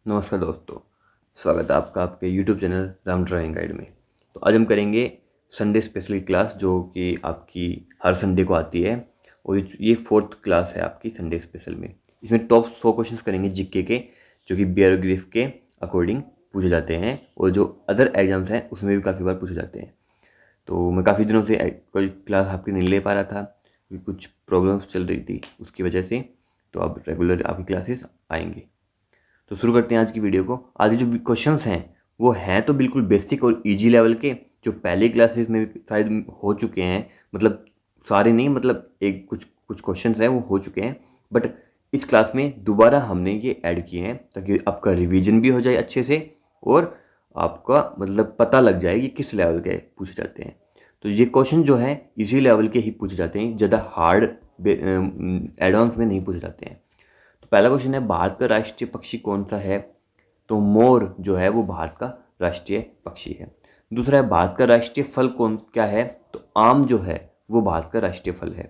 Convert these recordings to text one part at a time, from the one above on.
नमस्कार दोस्तों, स्वागत है आपका आपके YouTube channel Ram drawing guide में। तो आज हम करेंगे संडे स्पेशल क्लास जो कि आपकी हर संडे को आती है और ये फोर्थ क्लास है आपकी संडे स्पेशल में। इसमें टॉप 100 क्वेश्चंस करेंगे जीके के जो कि बायोग्राफ के अकॉर्डिंग पूछे जाते हैं और जो अदर एग्जाम्स हैं उसमें भी काफ़ी बार पूछे जाते हैं। तो मैं काफ़ी दिनों से कोई क्लास आपकी नहीं ले पा रहा था क्योंकि कुछ प्रॉब्लम्स चल रही थी उसकी वजह से। तो अब रेगुलर आपकी क्लासेस आएंगी। तो शुरू करते हैं आज की वीडियो को। आज जो क्वेश्चंस हैं वो हैं तो बिल्कुल बेसिक और इजी लेवल के, जो पहले क्लासेस में भी शायद हो चुके हैं। मतलब सारे नहीं, मतलब एक कुछ कुछ क्वेश्चंस हैं वो हो चुके हैं, बट इस क्लास में दोबारा हमने ये ऐड किए हैं ताकि आपका रिवीजन भी हो जाए अच्छे से और आपका मतलब पता लग जाए कि किस लेवल के पूछे जाते हैं। तो ये क्वेश्चन जो है इसी लेवल के ही पूछे जाते हैं, ज़्यादा हार्ड एडवांस में नहीं पूछे जाते हैं। तो पहला क्वेश्चन है, भारत का राष्ट्रीय पक्षी कौन सा है? तो मोर जो है वो भारत का राष्ट्रीय पक्षी है। दूसरा है, भारत का राष्ट्रीय फल कौन क्या है? तो आम जो है वो भारत का राष्ट्रीय फल है।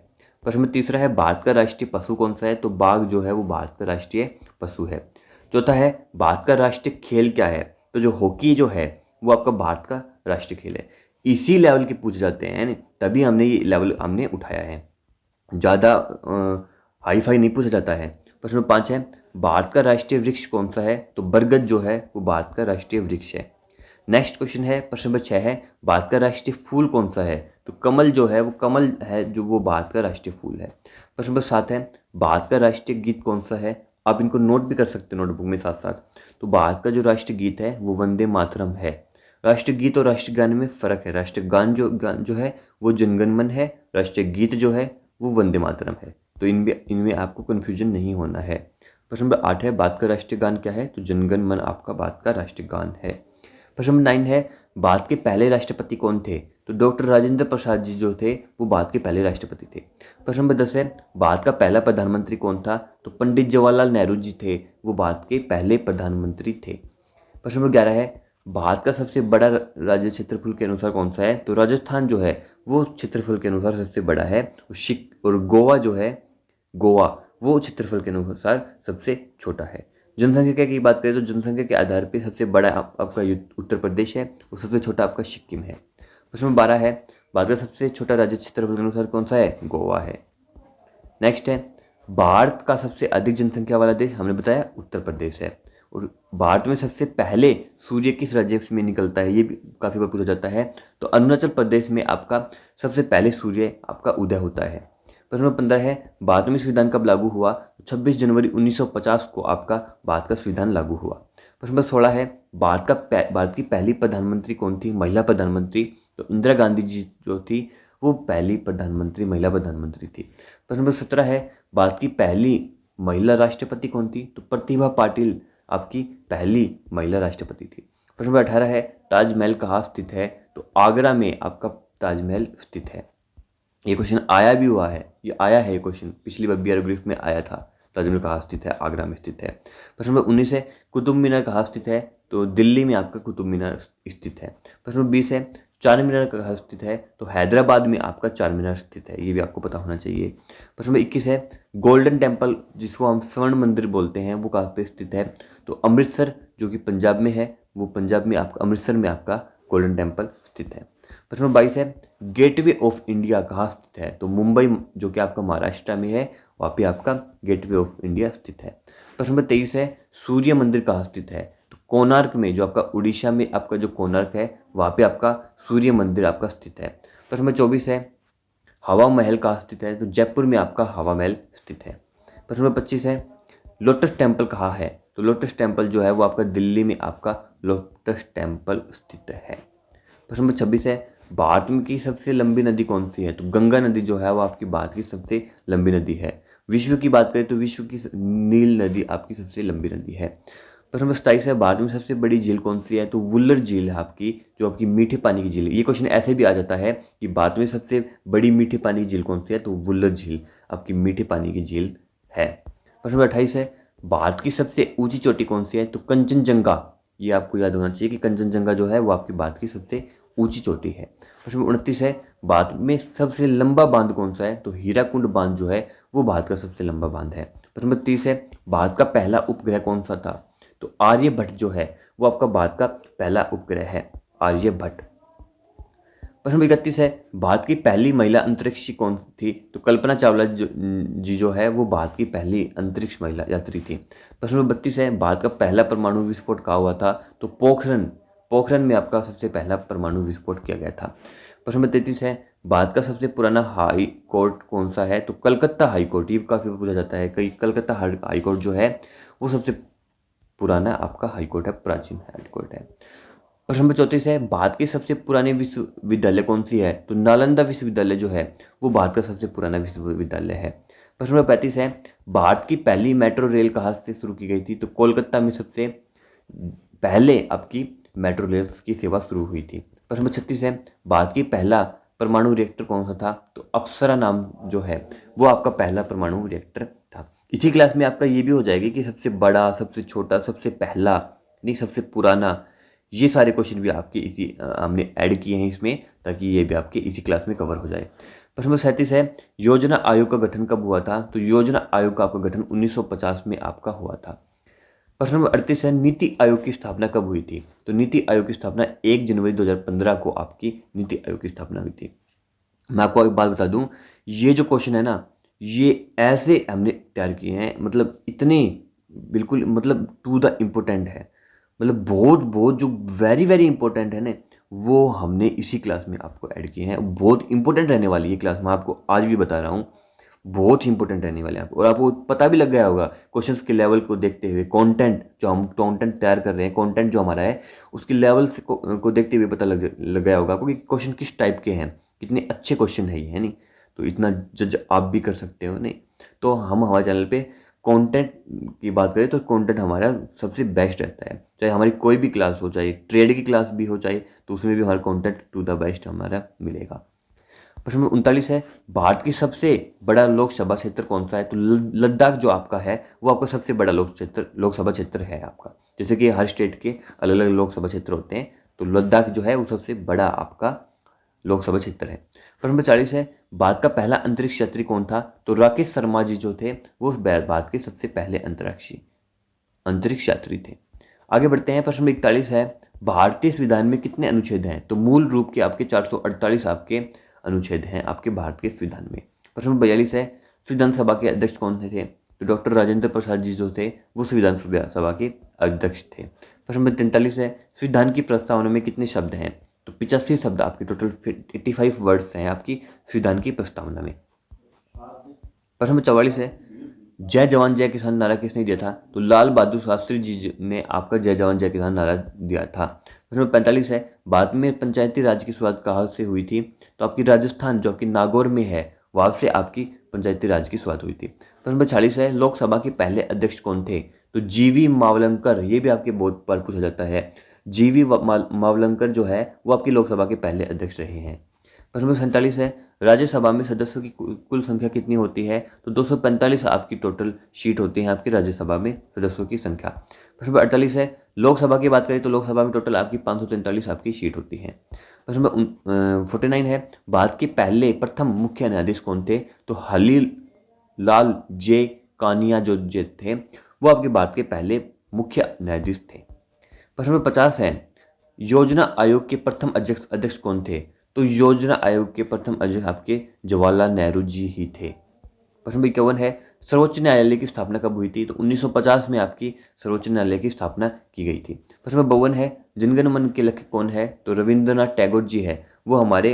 प्रश्न तीसरा है, भारत का राष्ट्रीय पशु कौन सा है? तो बाघ जो है वो भारत का राष्ट्रीय पशु है। चौथा है, भारत का राष्ट्रीय खेल क्या है? तो जो हॉकी जो है वो आपका भारत का राष्ट्रीय खेल है। इसी लेवल के पूछे जाते हैं, तभी हमने ये लेवल हमने उठाया है, ज़्यादा हाई फाई नहीं पूछा जाता है। प्रश्न नंबर 5 है, भारत का राष्ट्रीय वृक्ष कौन सा है? तो बरगद जो है वो भारत का राष्ट्रीय वृक्ष है। नेक्स्ट क्वेश्चन है, प्रश्न नंबर 6 है, भारत का राष्ट्रीय फूल कौन सा है? तो कमल जो है वो कमल है जो वो भारत का राष्ट्रीय फूल है। प्रश्न नंबर 7 है, भारत का राष्ट्रीय गीत कौन सा है? आप इनको नोट भी कर सकते हैं नोटबुक में साथ साथ। तो भारत का जो राष्ट्रीय गीत है वो वंदे मातरम है। राष्ट्रीय गीत और राष्ट्रीय गान में फ़र्क है। राष्ट्रीय गान जो है वो जनगण मन है, राष्ट्रीय गीत जो है वो वंदे मातरम है। तो इनमें आपको कन्फ्यूजन नहीं होना है। प्रश्न नंबर 8 है, भारत का राष्ट्रीय गान क्या है? तो जनगण मन आपका भारत का राष्ट्रीय गान है। प्रश्न नंबर 9 है, भारत के पहले राष्ट्रपति कौन थे? तो डॉक्टर राजेंद्र प्रसाद जी जो थे वो भारत के पहले राष्ट्रपति थे। प्रश्न नंबर 10 है, भारत का पहला प्रधानमंत्री कौन था? तो पंडित जवाहरलाल नेहरू जी थे, वो भारत के पहले प्रधानमंत्री थे। प्रश्न नंबर 11 है, भारत का सबसे बड़ा राज्य क्षेत्रफल के अनुसार कौन सा है? तो राजस्थान जो है वो क्षेत्रफल के अनुसार सबसे बड़ा है। और गोवा जो है, गोवा वो क्षेत्रफल के अनुसार सबसे छोटा है। जनसंख्या की बात करें तो जनसंख्या के आधार पर सबसे बड़ा आपका उत्तर प्रदेश है और सबसे छोटा आपका सिक्किम है। प्रश्न नंबर 12 है, भारत का सबसे छोटा राज्य क्षेत्रफल के अनुसार कौन सा है? गोवा है। नेक्स्ट है, भारत का सबसे अधिक जनसंख्या वाला देश हमने बताया उत्तर प्रदेश है। और भारत में सबसे पहले सूर्य किस राज्य में निकलता है? ये भी काफ़ी बार पूछा जाता है। तो अरुणाचल प्रदेश में आपका सबसे पहले सूर्य आपका उदय होता है। प्रश्न नंबर 15 है, भारत में संविधान कब लागू हुआ? 26 जनवरी 1950 को आपका भारत का संविधान लागू हुआ। प्रश्न नंबर 16 है, भारत की पहली प्रधानमंत्री कौन थी? महिला प्रधानमंत्री। तो इंदिरा गांधी जी जो थी वो पहली प्रधानमंत्री महिला प्रधानमंत्री थी। प्रश्न नंबर 17 है, भारत की पहली महिला राष्ट्रपति कौन थी? तो प्रतिभा पाटिल आपकी पहली महिला राष्ट्रपति थी। प्रश्न नंबर 18 है, ताजमहल कहाँ स्थित है? तो आगरा में आपका ताजमहल स्थित है। ये क्वेश्चन आया भी हुआ है, ये आया है, ये क्वेश्चन पिछली बार BRF में आया था। ताजमहल कहाँ स्थित है? आगरा में स्थित है। प्रश्न नंबर 19 है, कुतुब मीनार कहाँ स्थित है? तो दिल्ली में आपका कुतुब मीनार स्थित है। प्रश्न नंबर 20 है, चार मीनार कहाँ स्थित है? तो हैदराबाद में आपका चार मीनार स्थित है, ये भी आपको पता होना चाहिए। प्रश्न नंबर 21 है, गोल्डन टेम्पल जिसको हम स्वर्ण मंदिर बोलते हैं वो कहाँ पे स्थित है? तो अमृतसर जो कि पंजाब में है, वो पंजाब में आपका अमृतसर में आपका गोल्डन टेम्पल स्थित है। प्रश्न नंबर 22 है, गेटवे ऑफ इंडिया कहाँ स्थित है? तो मुंबई जो कि आपका महाराष्ट्र में है, वहाँ पे आपका गेटवे ऑफ इंडिया स्थित है। प्रश्न नंबर 23 है, सूर्य मंदिर कहाँ स्थित है? तो कोणार्क में, जो आपका उड़ीसा में आपका जो कोणार्क है वहाँ पे आपका सूर्य मंदिर आपका स्थित है। प्रश्न नंबर 24 है, हवा महल कहाँ स्थित है? तो जयपुर में आपका हवा महल स्थित है। प्रश्न नंबर 25 है, लोटस टेम्पल कहाँ है? तो लोटस टेम्पल जो है वो आपका दिल्ली में आपका लोटस टेम्पल स्थित है। प्रश्न नंबर 26 है, भारत में की सबसे लंबी नदी कौन सी है? तो गंगा नदी जो है वो आपकी भारत की सबसे लंबी नदी है। विश्व की बात करें तो विश्व की नील नदी आपकी सबसे लंबी नदी है। प्रश्न नंबर 27 है, भारत में सबसे बड़ी झील कौन सी है? तो वुल्लर झील है आपकी, जो आपकी मीठे पानी की झील है। ये क्वेश्चन ऐसे भी आ जाता है कि भारत में सबसे बड़ी मीठे पानी की झील कौन सी है? तो वुल्लर झील आपकी मीठे पानी की झील है। प्रश्न नंबर 28 है, भारत की सबसे ऊंची चोटी कौन सी है? तो कंचनजंगा। ये आपको याद होना चाहिए कि कंचनजंगा जो है वो आपकी भारत की सबसे ऊंची चोटी है। प्रश्न नंबर 29 है, भारत में सबसे लंबा बांध कौन सा है? तो हीराकुंड बांध जो है वो भारत का सबसे लंबा बांध है। प्रश्न नंबर 30 है, भारत का पहला उपग्रह कौन सा था? तो आर्यभट्ट जो है वो आपका भारत का पहला उपग्रह है, आर्यभट्ट। प्रश्न नंबर 31 है, भारत की पहली महिला अंतरिक्षी कौन थी? तो कल्पना चावला जी जो है वो भारत की पहली अंतरिक्ष महिला यात्री थी। प्रश्न नंबर 32 है, भारत का पहला परमाणु विस्फोट कहाँ हुआ था? तो पोखरण में आपका सबसे पहला परमाणु विस्फोट किया गया था। प्रश्न नंबर 33 है, भारत का सबसे पुराना हाई कोर्ट कौन सा है? तो कलकत्ता हाई कोर्ट, ये काफ़ी पूछा जाता है कई। कलकत्ता हाई कोर्ट जो है वो सबसे पुराना आपका हाई कोर्ट है, प्राचीन हाई कोर्ट है। प्रश्न नंबर 34 है, भारत की सबसे पुरानी विश्वविद्यालय कौन सी है? तो नालंदा विश्वविद्यालय जो है वो भारत का सबसे पुराना विश्वविद्यालय है। प्रश्न नंबर 35 है, भारत की पहली मेट्रो रेल कहाँ से शुरू की गई थी? तो कोलकाता में सबसे पहले आपकी मेट्रो रेल की सेवा शुरू हुई थी। प्रश्न नंबर 36 है, भारत की पहला परमाणु रिएक्टर कौन सा था? तो अप्सरा नाम जो है वो आपका पहला परमाणु रिएक्टर था। इसी क्लास में आपका ये भी हो जाएगा कि सबसे बड़ा, सबसे छोटा, सबसे पहला, नहीं सबसे पुराना, ये सारे क्वेश्चन भी आपके इसी हमने ऐड किए हैं इसमें, ताकि ये भी आपके इसी क्लास में कवर हो जाए। प्रश्न नंबर 37 है, योजना आयोग का गठन कब हुआ था? तो योजना आयोग का आपका गठन 1950 में आपका हुआ था। प्रश्न नंबर 38 है, नीति आयोग की स्थापना कब हुई थी? तो नीति आयोग की स्थापना 1 जनवरी 2015 को आपकी नीति आयोग की स्थापना हुई थी। मैं आपको एक बात बता दूं, ये जो क्वेश्चन है ना, ये ऐसे हमने तैयार किए हैं, मतलब इतने बिल्कुल मतलब टू द इम्पोर्टेंट है, मतलब बहुत बहुत जो वेरी वेरी इंपॉर्टेंट है ना, वो हमने इसी क्लास में आपको ऐड किए हैं। बहुत इंपॉर्टेंट रहने वाली है क्लास, मैं आपको आज भी बता रहा हूँ, बहुत ही इंपॉर्टेंट रहने वाले हैं आपको। और आपको पता भी लग गया होगा क्वेश्चंस के लेवल को देखते हुए, कंटेंट जो हम कंटेंट तैयार कर रहे हैं, कंटेंट जो हमारा है उसके लेवल से को देखते हुए पता लग गया होगा आपको कि क्वेश्चन किस टाइप के हैं, कितने अच्छे क्वेश्चन है ये, है नहीं? तो इतना जज आप भी कर सकते हो, नहीं? तो हम हमारे चैनल पे कंटेंट की बात करें तो कंटेंट हमारा सबसे बेस्ट रहता है, चाहे हमारी कोई भी क्लास हो, चाहे ट्रेड की क्लास भी हो, चाहे तो उसमें भी हमारा कंटेंट टू द बेस्ट हमारा मिलेगा। प्रश्न नंबर 39 है, भारत की सबसे बड़ा लोकसभा क्षेत्र कौन सा है? तो लद्दाख जो आपका है वो आपका सबसे बड़ा लोकसभा क्षेत्र है आपका। जैसे कि हर स्टेट के अलग अलग लोकसभा क्षेत्र होते हैं, तो लद्दाख जो है वो सबसे बड़ा आपका लोकसभा क्षेत्र है। प्रश्न नंबर 40 है, भारत का पहला अंतरिक्ष यात्री कौन था? तो राकेश शर्मा जी जो थे वो भारत के सबसे पहले अंतरिक्ष यात्री थे। आगे बढ़ते हैं। प्रश्न नंबर 41 है, भारतीय संविधान में कितने अनुच्छेद हैं? तो मूल रूप के आपके 448 आपके अनुच्छेद हैं आपके भारत के संविधान में। प्रश्न नंबर 42 है, संविधान सभा के अध्यक्ष कौन थे? तो डॉक्टर राजेंद्र प्रसाद जी जो थे वो संविधान सभा के अध्यक्ष थे। प्रश्न नंबर 43 है, संविधान की प्रस्तावना में कितने शब्द हैं? तो 85 शब्द आपके, टोटल 85 वर्ड्स हैं आपकी संविधान की प्रस्तावना में। प्रश्न नंबर 44 है, जय जवान जय किसान नारा किसने दिया था? तो लाल बहादुर शास्त्री जी ने आपका जय जवान जय किसान नारा दिया था। प्रश्न नंबर 45 है, भारत में पंचायती राज की शुरुआत कहाँ से हुई थी? तो आपकी राजस्थान जो आपकी नागौर में है वहाँ से आपकी पंचायती राज की शुरुआत हुई थी। प्रश्न नंबर 46 है, लोकसभा के पहले अध्यक्ष कौन थे? तो जीवी मावलंकर, ये भी आपके बहुत बार पूछा जाता है। जीवी मावलंकर जो है वो आपकी लोकसभा के पहले अध्यक्ष रहे हैं। प्रश्न नंबर 47 है, राज्यसभा में सदस्यों की कुल संख्या कितनी होती है? तो 245 आपकी टोटल सीट होती हैं आपकी राज्यसभा में सदस्यों की संख्या। प्रश्न नंबर 48 है, लोकसभा की बात करें तो लोकसभा में टोटल आपकी 543 आपकी सीट होती है। प्रश्न नंबर 49 है, भारत के पहले प्रथम मुख्य न्यायाधीश कौन थे? तो हली लाल जे कानिया जो थे वो आपके भारत के पहले मुख्य न्यायाधीश थे। प्रश्न नंबर 50 है, योजना आयोग के प्रथम अध्यक्ष कौन थे? तो योजना आयोग के प्रथम अध्यक्ष आपके जवाहरलाल नेहरू जी ही थे। प्रश्न नंबर 51 है, सर्वोच्च न्यायालय की स्थापना कब हुई थी? तो 1950 में आपकी सर्वोच्च न्यायालय की स्थापना की गई थी। प्रश्न नंबर 52 है, जनगण मन के लेखक कौन है? तो रविंद्रनाथ टैगोर जी है, वो हमारे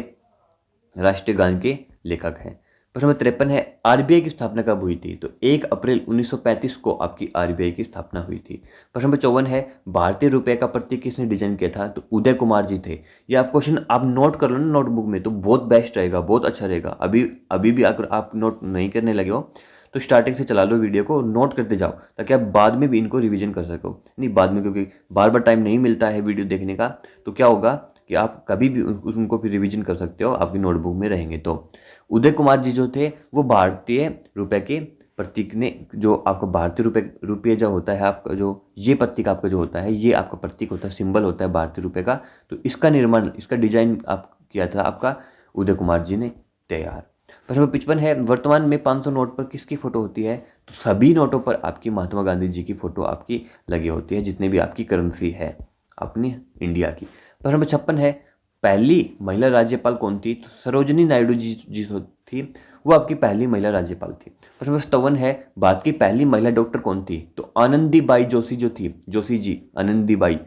राष्ट्रीय गान के लेखक हैं। प्रश्न नंबर 53 है, आरबीआई की स्थापना कब हुई थी? तो 1 अप्रैल 1935 को आपकी आरबीआई की स्थापना हुई थी। प्रश्न नंबर 54 है, भारतीय रुपये का प्रतीक किसने डिजाइन किया था? तो उदय कुमार जी थे। ये आप क्वेश्चन आप नोट कर लो ना नोटबुक में, तो बहुत बेस्ट रहेगा, बहुत अच्छा रहेगा। अभी भी अगर आप नोट नहीं करने लगे हो तो स्टार्टिंग से चला लो वीडियो को, नोट करते जाओ, ताकि आप बाद में भी इनको रिवीजन कर सको। नहीं बाद में, क्योंकि बार बार टाइम नहीं मिलता है वीडियो देखने का, तो क्या होगा कि आप कभी भी उनको भी रिवीजन कर सकते हो, आपकी नोटबुक में रहेंगे। तो उदय कुमार जी जो थे वो भारतीय रुपए के प्रतीक ने, जो आपका भारतीय रुपये जो होता है आपका, जो ये प्रतीक आपका जो होता है, ये आपका प्रतीक होता है, सिंबल होता है भारतीय रुपये का, तो इसका निर्माण, इसका डिजाइन आप किया था आपका उदय कुमार जी ने तैयार। प्रश्न नंबर 55 है, वर्तमान में 500 नोट पर किसकी फोटो होती है? तो सभी नोटों पर आपकी महात्मा गांधी जी की फोटो आपकी लगी होती है, जितने भी आपकी करेंसी है अपनी इंडिया की। प्रश्न नंबर 56 है, पहली महिला राज्यपाल कौन थी? तो सरोजिनी नायडू जी थी, वो आपकी पहली महिला राज्यपाल थी। प्रश्न नंबर 57 है, भारत की पहली महिला डॉक्टर कौन थी? तो आनंदीबाई जोशी जो थी, जोशी जी, आनंदीबाई।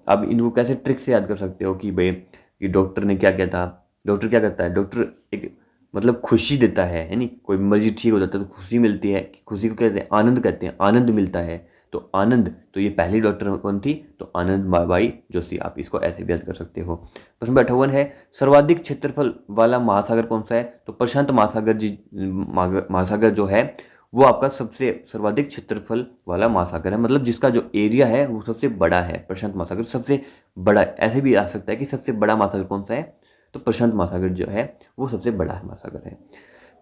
अब इनको कैसे ट्रिक से याद कर सकते हो कि भाई कि डॉक्टर ने क्या किया था? डॉक्टर क्या करता है? डॉक्टर एक मतलब खुशी देता है नहीं? कोई मरीज ठीक हो जाता है तो खुशी मिलती है, खुशी को कहते हैं आनंद, कहते हैं आनंद मिलता है, तो आनंद, तो ये पहली डॉक्टर कौन थी? तो आनंद बाई जोशी। आप इसको ऐसे भी याद कर सकते हो। प्रश्न नंबर 58 है, सर्वाधिक क्षेत्रफल वाला महासागर कौन सा है? तो प्रशांत महासागर जी, महासागर जो है वो आपका सबसे सर्वाधिक क्षेत्रफल वाला महासागर है, मतलब जिसका जो एरिया है वो सबसे बड़ा है। प्रशांत महासागर सबसे बड़ा, ऐसे भी आ सकता है कि सबसे बड़ा महासागर कौन सा है? तो प्रशांत महासागर जो है वो सबसे बड़ा महासागर है।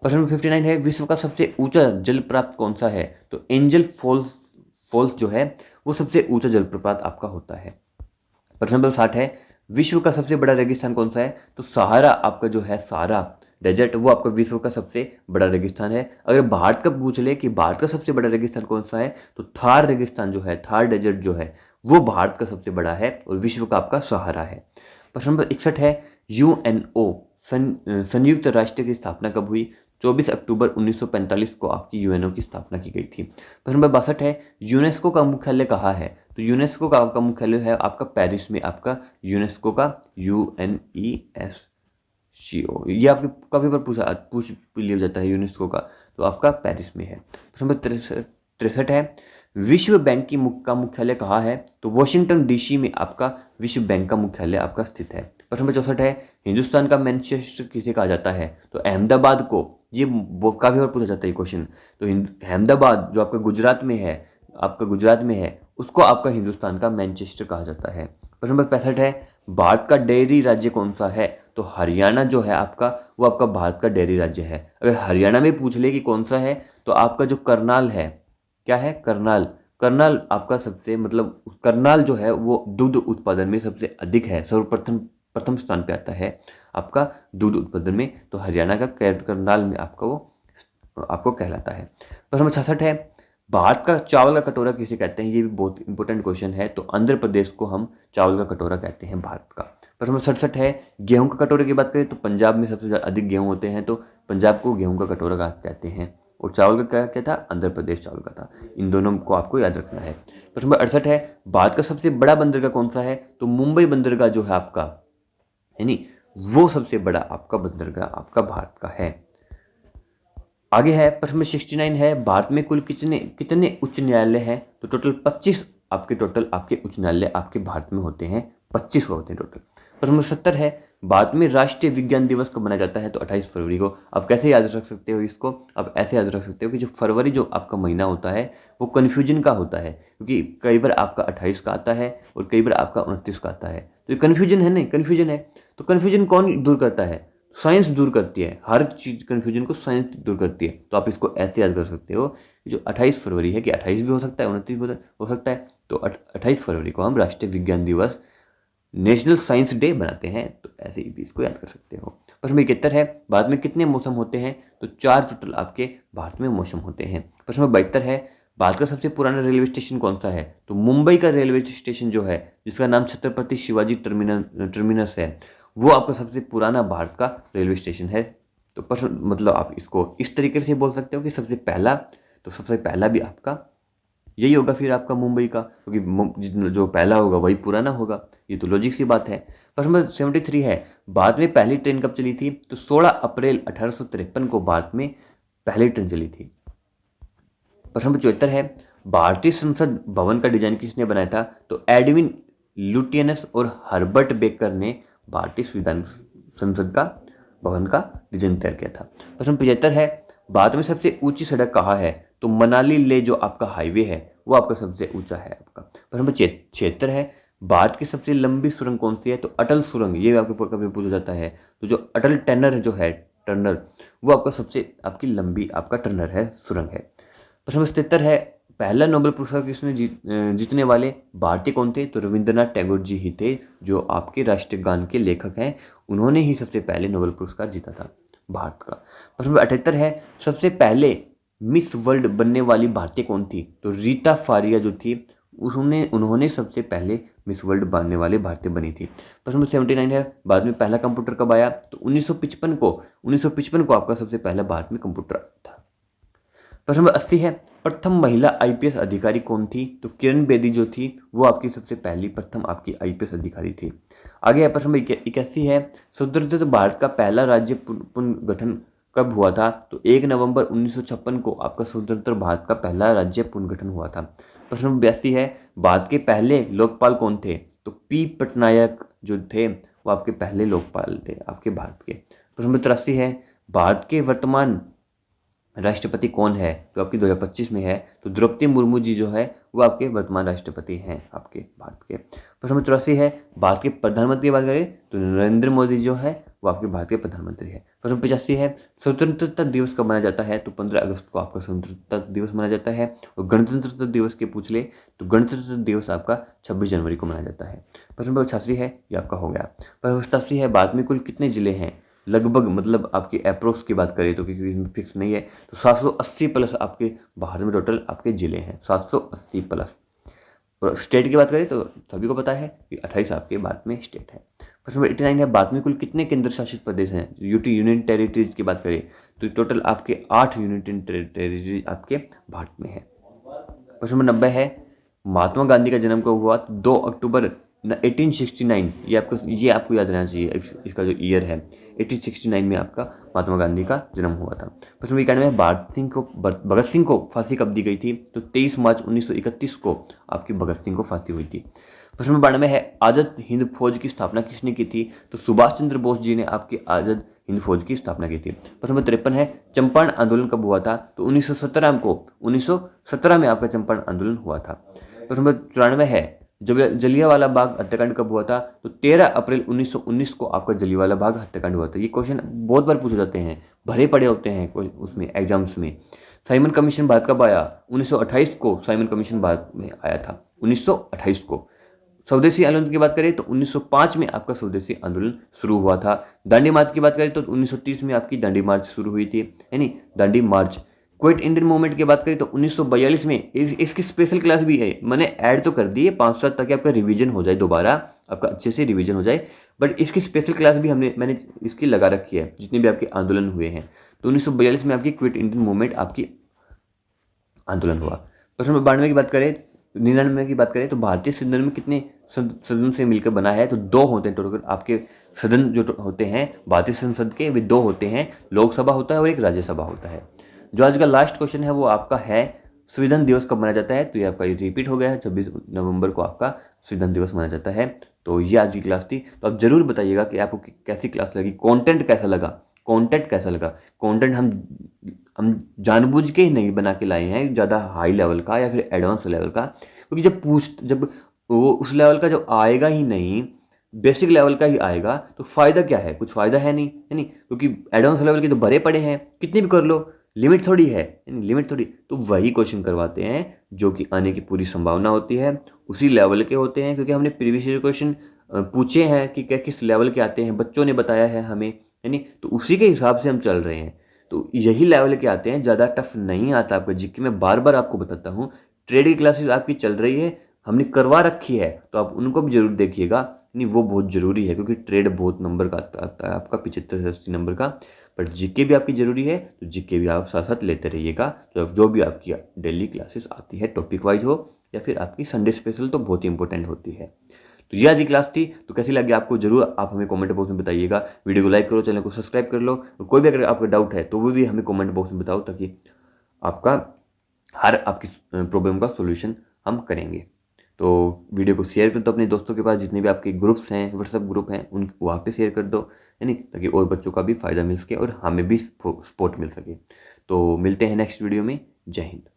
प्रश्न नंबर 59 है, विश्व का सबसे ऊंचा जलप्रपात कौन सा है? तो एंजल फॉल्स जो है वो सबसे ऊंचा जलप्रपात आपका होता है। प्रश्न नंबर 60 है, विश्व का सबसे बड़ा रेगिस्तान कौन सा है? तो सहारा आपका जो है, सहारा डेजर्ट, वो आपका विश्व का सबसे बड़ा रेगिस्तान है। अगर भारत का पूछ ले कि भारत का सबसे बड़ा रेगिस्तान कौन सा है, तो थार रेगिस्तान जो है, थार डेजर्ट जो है वो भारत का सबसे बड़ा है और विश्व का आपका सहारा है। प्रश्न नंबर 61 है, यूएनओ संयुक्त राष्ट्र की स्थापना कब हुई? 24 अक्टूबर 1945 को आपकी यूएनओ की स्थापना की गई थी। प्रश्न नंबर 62 है, यूनेस्को का मुख्यालय कहाँ है? तो यूनेस्को का आपका मुख्यालय है आपका पेरिस में, आपका यूनेस्को का UNESCO, ये आपके काफ़ी बार पूछ लिया जाता है यूनेस्को का, तो आपका पेरिस में है। प्रश्न नंबर 63 है, विश्व बैंक का मुख्यालय कहाँ है? तो वॉशिंगटन डीसी में आपका विश्व बैंक का मुख्यालय आपका स्थित है। प्रश्न नंबर 64 है, हिंदुस्तान का मैनचेस्टर किसे कहा जाता है? तो अहमदाबाद को, ये काफ़ी बार पूछा जाता है क्वेश्चन। तो अहमदाबाद जो आपका गुजरात में है, आपका गुजरात में है, उसको आपका हिंदुस्तान का मैनचेस्टर कहा जाता है। प्रश्न नंबर 65 है, भारत का डेयरी राज्य कौन सा है? तो हरियाणा जो है आपका, वो आपका भारत का डेयरी राज्य है। अगर हरियाणा में पूछ ले कि कौन सा है, तो आपका जो करनाल है, क्या है? करनाल। करनाल आपका सबसे, मतलब करनाल जो है वो दूध उत्पादन में सबसे अधिक है, प्रथम स्थान पे आता है आपका दूध उत्पादन में। तो हरियाणा का करनाल में आपका वो आपको कहलाता है। प्रश्न नंबर 66 है, भारत का चावल का कटोरा किसे कहते हैं? ये भी बहुत इंपॉर्टेंट क्वेश्चन है। तो आंध्र प्रदेश को हम चावल का कटोरा कहते हैं भारत का। प्रश्न नंबर 67 है, गेहूं का कटोरे की बात करें तो पंजाब में सबसे अधिक गेहूं होते हैं, तो पंजाब को गेहूं का कटोरा कहते हैं। और चावल का क्या था? आंध्र प्रदेश चावल का था। इन दोनों को आपको याद रखना है। प्रश्न नंबर 68 है, भारत का सबसे बड़ा बंदरगाह कौन सा है? तो मुंबई बंदरगाह जो है आपका, है नी, वो सबसे बड़ा आपका बंदरगाह आपका भारत का है। आगे है प्रश्न नंबर 69 है, भारत में कुल कितने उच्च न्यायालय हैं? तो टोटल 25 आपके उच्च न्यायालय आपके भारत में होते हैं, 25 होते हैं टोटल। प्रश्न नंबर 70 है, भारत में राष्ट्रीय विज्ञान दिवस कब मनाया जाता है? तो 28 फरवरी को। अब कैसे याद रख सकते हो इसको? अब ऐसे याद रख सकते हो कि जो फरवरी जो आपका महीना होता है वो कन्फ्यूजन का होता है, क्योंकि कई बार आपका 28 का आता है और कई बार आपका 29 का आता है। तो ये कन्फ्यूजन है, नहीं कन्फ्यूजन है। तो कन्फ्यूजन कौन दूर करता है? साइंस दूर करती है, हर चीज़ कन्फ्यूजन को साइंस दूर करती है। तो आप इसको ऐसे याद कर सकते हो कि जो 28 फरवरी है, कि 28 भी हो सकता है, 29 भी हो सकता है, तो 28 फरवरी को हम राष्ट्रीय विज्ञान दिवस, नेशनल साइंस डे बनाते हैं। तो ऐसे ही भी इसको याद कर सकते हो। प्रश्न 71 है, भारत में कितने मौसम होते हैं? तो 4 टोटल आपके भारत में मौसम होते हैं। प्रश्न 72 है, भारत का सबसे पुराना रेलवे स्टेशन कौन सा है? तो मुंबई का रेलवे स्टेशन जो है, जिसका नाम छत्रपति शिवाजी टर्मिनस है, वो आपका सबसे पुराना भारत का रेलवे स्टेशन है। तो प्रश्न, मतलब आप इसको इस तरीके से बोल सकते हो कि सबसे पहला, तो सबसे पहला भी आपका यही होगा फिर आपका मुंबई का, क्योंकि जो पहला होगा वही पुराना होगा। ये तो लॉजिक सी बात है। प्रश्न नंबर 73 है, भारत में पहली ट्रेन कब चली थी? तो 16 अप्रैल 1853 को भारत में पहली ट्रेन चली थी। प्रश्न नंबर 74 है, भारतीय संसद भवन का डिजाइन किसने बनाया था? तो एडविन लुटियनस और हर्बर्ट बेकर ने भारतीय संविधान संसद का भवन का डिजाइन तैयार किया था। प्रश्न 75 है, भारत में सबसे ऊंची सड़क कहाँ है? तो मनाली ले जो आपका हाईवे है वो आपका सबसे ऊंचा है आपका। प्रश्न नंबर 76 है, भारत की सबसे लंबी सुरंग कौन सी है? तो अटल सुरंग, ये आपको कभी पूछा जाता है। तो जो अटल टनल जो है, टनल, वो आपका सबसे आपकी लंबी आपका टनल है, सुरंग है। प्रश्न नंबर 77 है, पहला नोबेल पुरस्कार किसने जीतने वाले भारतीय कौन थे? तो रविंद्रनाथ टैगोर जी ही थे, जो आपके राष्ट्रीय गान के लेखक हैं। उन्होंने ही सबसे पहले नोबेल पुरस्कार जीता था। भारत का। प्रश्न नंबर 78 है, सबसे पहले मिस वर्ल्ड बनने वाली भारतीय कौन थी? तो रीता फारिया जो थी उन्होंने सबसे पहले मिस वर्ल्ड बनने वाले भारतीय बनी थी। प्रश्न नंबर 79 है, भारत में पहला कंप्यूटर कब आया? तो 1955 को आपका सबसे पहला भारत में कंप्यूटर था। प्रश्न नंबर 80 है, प्रथम महिला आईपीएस अधिकारी कौन थी? तो किरण बेदी जो थी वो आपकी सबसे पहली प्रथम आपकी आईपीएस अधिकारी थी। आगे है प्रश्न नंबर 81 है, स्वतंत्र भारत का पहला राज्य पुनर्गठन कब हुआ था? तो 1 नवंबर 1956 को आपका स्वतंत्र भारत का पहला राज्य पुनर्गठन हुआ था। प्रश्न नंबर 82 है, भारत के पहले लोकपाल कौन थे? तो पी पटनायक जो थे वो आपके पहले लोकपाल थे आपके भारत के। प्रश्न नंबर 83 है, भारत के वर्तमान राष्ट्रपति कौन है? तो आपकी 2025 में है तो द्रौपदी मुर्मू जी जो है वो आपके वर्तमान राष्ट्रपति हैं आपके भारत के। प्रश्न नंबर 84 है, भारत के प्रधानमंत्री की बात करें तो नरेंद्र मोदी जो है वो आपके भारत के प्रधानमंत्री है। प्रश्न 85 है, स्वतंत्रता दिवस कब मनाया जाता है? तो 15 अगस्त को आपका स्वतंत्रता दिवस मनाया जाता है। और गणतंत्र दिवस के पूछ ले तो गणतंत्र दिवस आपका 26 जनवरी को मनाया जाता है। प्रश्न नंबर 86 है, ये आपका हो गया। प्रश्न 87 है, भारत में कुल कितने जिले हैं? लगभग मतलब आपके अप्रोक्स की बात करें तो क्योंकि इसमें फिक्स नहीं है तो 780 प्लस आपके भारत में टोटल आपके जिले हैं 780 प्लस। और स्टेट की बात करें तो सभी को पता है कि 28 आपके भारत में स्टेट है। प्रश्न नंबर 89 है, भारत में कुल कितने केंद्र शासित प्रदेश हैं? यूनियन टेरिटरीज की बात करें तो टोटल आपके 8 यूनियन टेरिटरीज आपके भारत में है। प्रश्न नंबर 90 है, महात्मा गांधी का जन्म कब हुआ? 2 अक्टूबर 1869। ये आपको याद रहना चाहिए इसका जो ईयर है 1869 में आपका महात्मा गांधी का जन्म हुआ था। प्रश्न नंबर 91 है, भगत सिंह को फांसी कब दी गई थी? तो 23 मार्च 1931 को आपकी भगत सिंह को फांसी हुई थी। प्रश्न नंबर 92 है, आज़ाद हिंद फौज की स्थापना किसने की थी? तो सुभाष चंद्र बोस जी ने आपकी आज़ाद हिंद फौज की स्थापना की थी। प्रश्न नंबर 53 है, चंपारण आंदोलन कब हुआ था? तो 1917 में आपका चंपारण आंदोलन हुआ था। प्रश्न नंबर 94 है, जब जलियांवाला बाग हत्याकांड कब हुआ था? तो 13 अप्रैल 1919 को आपका जलियांवाला बाग हत्याकांड हुआ था। ये क्वेश्चन बहुत बार पूछे जाते हैं, भरे पड़े होते हैं उसमें एग्जाम्स में। साइमन कमीशन भारत कब आया? 1928 को साइमन कमीशन भारत में आया था 1928 को। स्वदेशी आंदोलन की बात करें तो 1905 में आपका स्वदेशी आंदोलन शुरू हुआ था। दांडी मार्च की बात करें तो 1930 में आपकी दांडी मार्च शुरू हुई थी, यानी दांडी मार्च। क्विट इंडियन मूवमेंट की बात करें तो 1942 में इसकी स्पेशल क्लास भी है, मैंने ऐड तो कर दी है 5 साल ताकि आपका रिवीजन हो जाए, दोबारा आपका अच्छे से रिवीजन हो जाए, बट इसकी स्पेशल क्लास भी मैंने इसकी लगा रखी है जितने भी आपके आंदोलन हुए हैं। तो 1942 में आपकी क्विट इंडियन मूवमेंट आपकी आंदोलन हुआ। प्रश्न नंबर 92 की बात करें 99 की बात करें तो भारतीय संविधान में कितने सदन से मिलकर बना है? तो 2 होते हैं टोटल आपके सदन जो होते हैं भारतीय संसद के, वे 2 होते हैं, लोकसभा होता है और एक राज्यसभा होता है। जो आज का लास्ट क्वेश्चन है वो आपका है, संविधान दिवस कब मनाया जाता है? तो ये आपका रिपीट हो गया है, 26 नवंबर को आपका संविधान दिवस मनाया जाता है। तो ये आज की क्लास थी। तो आप जरूर बताइएगा कि आपको कैसी क्लास लगी, कंटेंट कैसा लगा, कंटेंट हम जानबूझ के ही नहीं बना के लाए हैं ज़्यादा हाई लेवल का या फिर एडवांस लेवल का, क्योंकि जब वो उस लेवल का जब आएगा ही नहीं, बेसिक लेवल का ही आएगा तो फ़ायदा क्या है? कुछ फ़ायदा है नहीं, क्योंकि एडवांस लेवल के तो भरे पड़े हैं, कितने भी कर लो, लिमिट थोड़ी है, लिमिट थोड़ी। तो वही क्वेश्चन करवाते हैं जो कि आने की पूरी संभावना होती है, उसी लेवल के होते हैं, क्योंकि हमने प्रीवियस ईयर क्वेश्चन पूछे हैं कि क्या किस लेवल के आते हैं, बच्चों ने बताया है हमें, तो उसी के हिसाब से हम चल रहे हैं। तो यही लेवल के आते हैं, ज़्यादा टफ नहीं आता आपका जीके। मैं बार बार आपको बताता हूँ, ट्रेड की क्लासेस आपकी चल रही है, हमने करवा रखी है, तो आप उनको भी जरूर देखिएगा, वो बहुत ज़रूरी है, क्योंकि ट्रेड बहुत नंबर का आता है आपका 75 से 80 नंबर का, बट जीके भी आपकी ज़रूरी है, तो जीके भी आप साथ साथ लेते रहिएगा। तो जो भी आपकी डेली क्लासेस आती है, टॉपिक वाइज हो या फिर आपकी संडे स्पेशल, तो बहुत ही इंपॉर्टेंट होती है। तो ये आज की क्लास थी। तो कैसी लगी आपको जरूर आप हमें कमेंट बॉक्स में बताइएगा। वीडियो को लाइक करो, चैनल को सब्सक्राइब कर लो, और कोई भी अगर आपका डाउट है तो वो भी हमें कमेंट बॉक्स में बताओ, ताकि आपका हर आपकी प्रॉब्लम का सोल्यूशन हम करेंगे। तो वीडियो को शेयर कर दो अपने दोस्तों के पास, जितने भी आपके ग्रुप्स हैं, व्हाट्सएप ग्रुप हैं, उन वहाँ पे शेयर कर दो, ताकि और बच्चों का भी फ़ायदा मिल सके और हमें भी सपोर्ट मिल सके। तो मिलते हैं नेक्स्ट वीडियो में। जय हिंद।